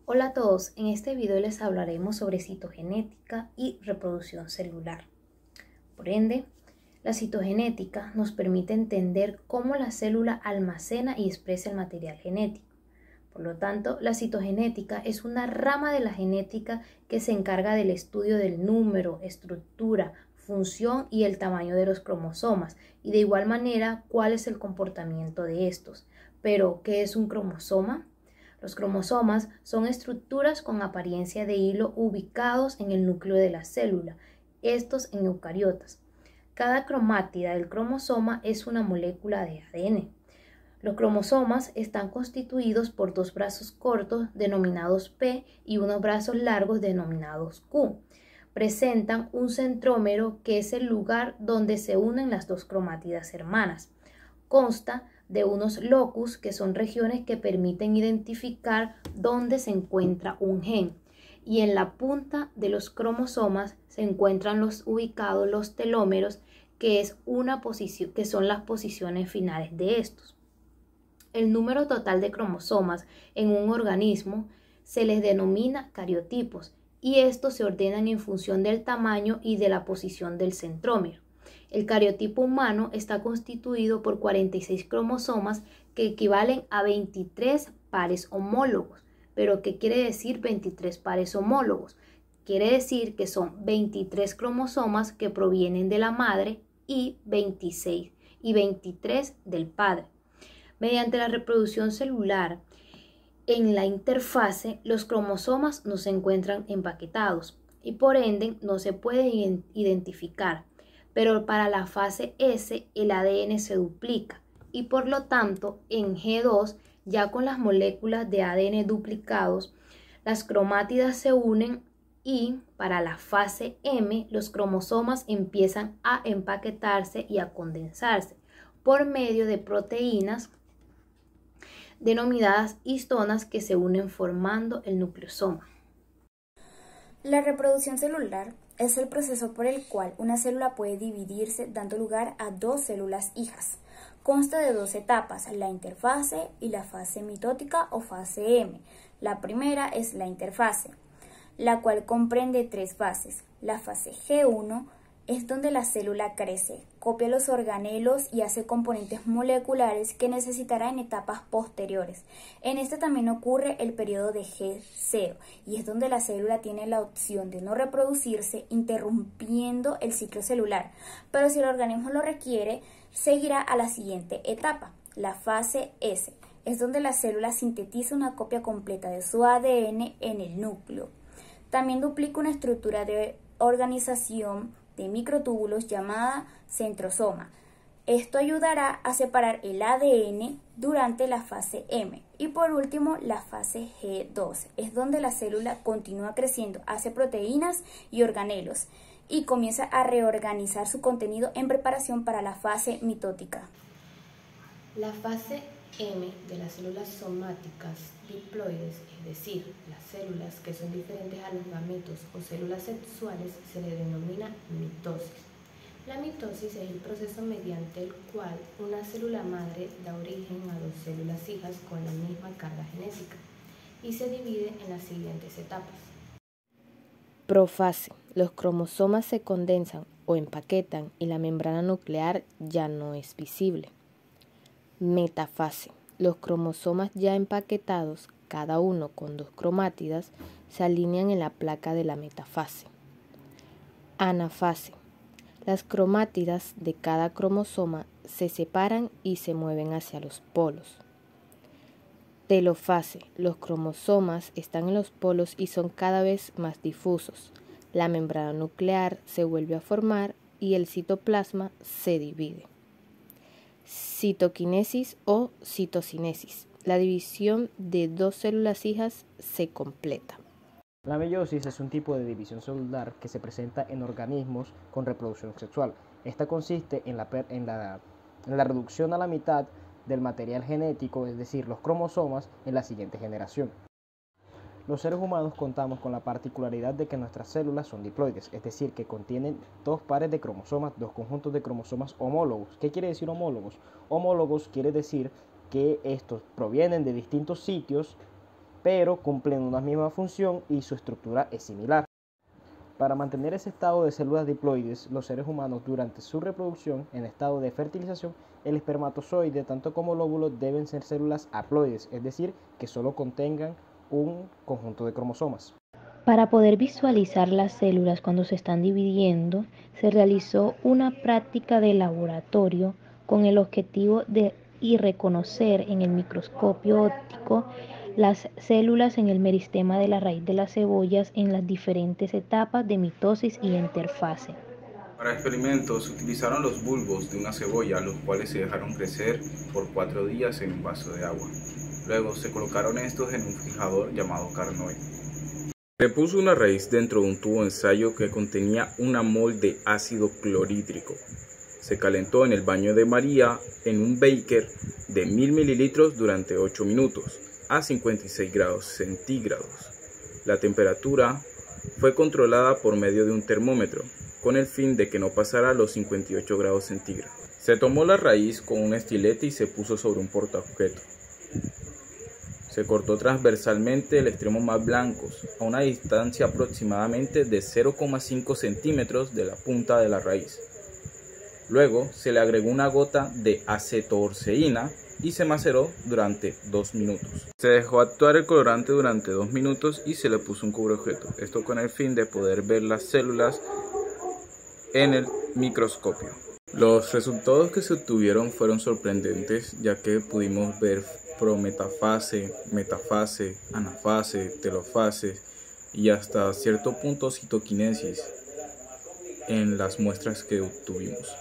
Hola a todos, en este video les hablaremos sobre citogenética y reproducción celular. Por ende, la citogenética nos permite entender cómo la célula almacena y expresa el material genético. Por lo tanto, la citogenética es una rama de la genética que se encarga del estudio del número, estructura, función y el tamaño de los cromosomas, y de igual manera cuál es el comportamiento de estos. Pero, ¿qué es un cromosoma? Los cromosomas son estructuras con apariencia de hilo ubicados en el núcleo de la célula, estos en eucariotas. Cada cromátida del cromosoma es una molécula de ADN. Los cromosomas están constituidos por dos brazos cortos denominados P y unos brazos largos denominados Q. Presentan un centrómero, que es el lugar donde se unen las dos cromátidas hermanas. Consta de unos locus, que son regiones que permiten identificar dónde se encuentra un gen, y en la punta de los cromosomas se encuentran ubicados los telómeros, que son las posiciones finales de estos. El número total de cromosomas en un organismo se les denomina cariotipos, y estos se ordenan en función del tamaño y de la posición del centrómero. El cariotipo humano está constituido por 46 cromosomas, que equivalen a 23 pares homólogos. ¿Pero qué quiere decir 23 pares homólogos? Quiere decir que son 23 cromosomas que provienen de la madre y 26 y 23 del padre. Mediante la reproducción celular, en la interfase, los cromosomas no se encuentran empaquetados y por ende no se pueden identificar. Pero para la fase S el ADN se duplica y por lo tanto en G2, ya con las moléculas de ADN duplicados, las cromátidas se unen, y para la fase M los cromosomas empiezan a empaquetarse y a condensarse por medio de proteínas denominadas histonas, que se unen formando el nucleosoma. La reproducción celular es el proceso por el cual una célula puede dividirse, dando lugar a dos células hijas. Consta de dos etapas, la interfase y la fase mitótica o fase M. La primera es la interfase, la cual comprende tres fases. La fase G1 es donde la célula crece, copia los organelos y hace componentes moleculares que necesitará en etapas posteriores. En este también ocurre el periodo de G0 y es donde la célula tiene la opción de no reproducirse, interrumpiendo el ciclo celular, pero si el organismo lo requiere, seguirá a la siguiente etapa, la fase S. Es donde la célula sintetiza una copia completa de su ADN en el núcleo. También duplica una estructura de organización de microtúbulos llamada centrosoma. Esto ayudará a separar el ADN durante la fase M. Y por último, la fase G12 es donde la célula continúa creciendo, hace proteínas y organelos y comienza a reorganizar su contenido en preparación para la fase mitótica. La fase M de las células somáticas diploides, es decir, las células que son diferentes a los gametos o células sexuales, se le denomina mitosis. La mitosis es el proceso mediante el cual una célula madre da origen a dos células hijas con la misma carga genética y se divide en las siguientes etapas. Profase. Los cromosomas se condensan o empaquetan y la membrana nuclear ya no es visible. Metafase. Los cromosomas ya empaquetados, cada uno con dos cromátidas, se alinean en la placa de la metafase. Anafase. Las cromátidas de cada cromosoma se separan y se mueven hacia los polos. Telofase. Los cromosomas están en los polos y son cada vez más difusos. La membrana nuclear se vuelve a formar y el citoplasma se divide. Citoquinesis o citocinesis. La división de dos células hijas se completa. La meiosis es un tipo de división celular que se presenta en organismos con reproducción sexual. Esta consiste en la reducción a la mitad del material genético, es decir, los cromosomas, en la siguiente generación. Los seres humanos contamos con la particularidad de que nuestras células son diploides, es decir, que contienen dos pares de cromosomas, dos conjuntos de cromosomas homólogos. ¿Qué quiere decir homólogos? Homólogos quiere decir que estos provienen de distintos sitios pero cumplen una misma función y su estructura es similar. Para mantener ese estado de células diploides, los seres humanos durante su reproducción, en estado de fertilización, el espermatozoide, tanto como el óvulo, deben ser células haploides, es decir, que solo contengan un conjunto de cromosomas. Para poder visualizar las células cuando se están dividiendo, se realizó una práctica de laboratorio con el objetivo de reconocer en el microscopio óptico las células en el meristema de la raíz de las cebollas en las diferentes etapas de mitosis y interfase. Para experimentos se utilizaron los bulbos de una cebolla, los cuales se dejaron crecer por 4 días en un vaso de agua. Luego se colocaron estos en un fijador llamado carnoy. Se puso una raíz dentro de un tubo de ensayo que contenía 1 mol de ácido clorhídrico. Se calentó en el baño de María en un beaker de 1000 mililitros durante 8 minutos a 56 grados centígrados. La temperatura fue controlada por medio de un termómetro, con el fin de que no pasara los 58 grados centígrados. Se tomó la raíz con un estilete y se puso sobre un portaobjeto. Se cortó transversalmente el extremo más blancos, a una distancia aproximadamente de 0,5 centímetros de la punta de la raíz. Luego se le agregó una gota de acetorceína y se maceró durante 2 minutos. Se dejó actuar el colorante durante 2 minutos y se le puso un cubreobjeto, esto con el fin de poder ver las células en el microscopio. Los resultados que se obtuvieron fueron sorprendentes, ya que pudimos ver prometafase, metafase, anafase, telofase y hasta cierto punto citoquinesis en las muestras que obtuvimos.